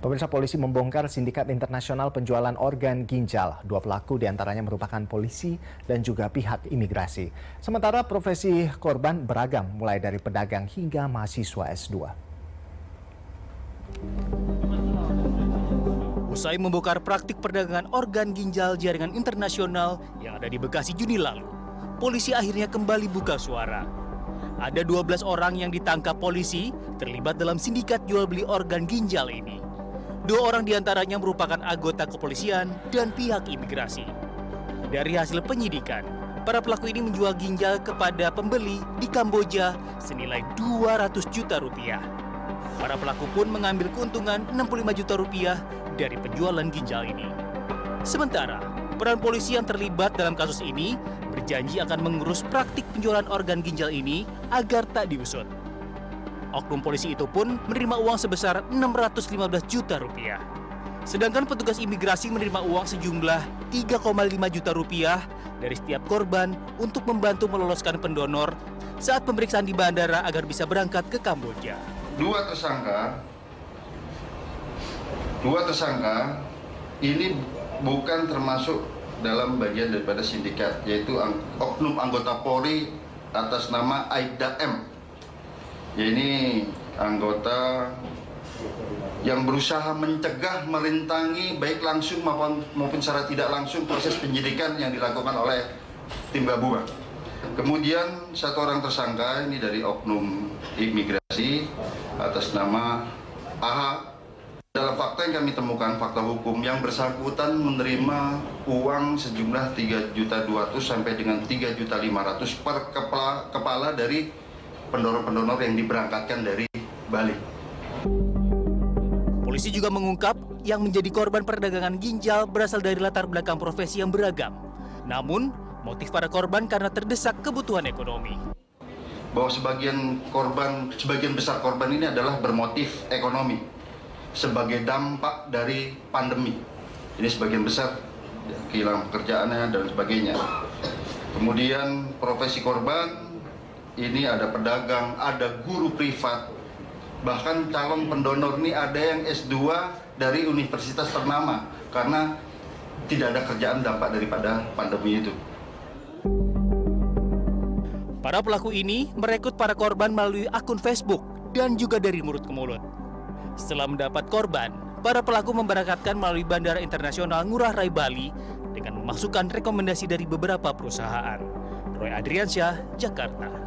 Pemirsa, polisi membongkar sindikat internasional penjualan organ ginjal. Dua pelaku diantaranya merupakan polisi dan juga pihak imigrasi. Sementara profesi korban beragam, mulai dari pedagang hingga mahasiswa S2. Usai membongkar praktik perdagangan organ ginjal jaringan internasional yang ada di Bekasi Juni lalu, polisi akhirnya kembali buka suara. Ada 12 orang yang ditangkap polisi terlibat dalam sindikat jual beli organ ginjal ini. 2 orang diantaranya merupakan anggota kepolisian dan pihak imigrasi. Dari hasil penyidikan, para pelaku ini menjual ginjal kepada pembeli di Kamboja senilai 200 juta rupiah. Para pelaku pun mengambil keuntungan 65 juta rupiah dari penjualan ginjal ini. Sementara, peran polisi yang terlibat dalam kasus ini berjanji akan mengurus praktik penjualan organ ginjal ini agar tak diusut. Oknum polisi itu pun menerima uang sebesar 615 juta rupiah. Sedangkan petugas imigrasi menerima uang sejumlah 3,5 juta rupiah dari setiap korban untuk membantu meloloskan pendonor saat pemeriksaan di bandara agar bisa berangkat ke Kamboja. Dua tersangka ini bukan termasuk dalam bagian daripada sindikat, yaitu oknum anggota Polri atas nama Aibda M. Ya, ini anggota yang berusaha mencegah, merintangi baik langsung maupun secara tidak langsung proses penyidikan yang dilakukan oleh tim gabungan. Kemudian satu orang tersangka ini dari oknum imigrasi atas nama AH. Dalam fakta yang kami temukan, fakta hukum, yang bersangkutan menerima uang sejumlah 3.200.000 sampai dengan 3.500.000 per kepala dari pendonor-pendonor yang diberangkatkan dari Bali. Polisi juga mengungkap yang menjadi korban perdagangan ginjal berasal dari latar belakang profesi yang beragam. Namun, motif para korban karena terdesak kebutuhan ekonomi. Bahwa sebagian besar korban ini adalah bermotif ekonomi sebagai dampak dari pandemi. Ini sebagian besar kehilangan pekerjaannya dan sebagainya. Kemudian profesi korban ini ada pedagang, ada guru privat, bahkan calon pendonor ini ada yang S2 dari universitas ternama karena tidak ada kerjaan dampak daripada pandemi itu. Para pelaku ini merekrut para korban melalui akun Facebook dan juga dari mulut ke mulut. Setelah mendapat korban, para pelaku memberangkatkan melalui Bandara Internasional Ngurah Rai Bali dengan memasukkan rekomendasi dari beberapa perusahaan. Roy Adriansyah, Jakarta.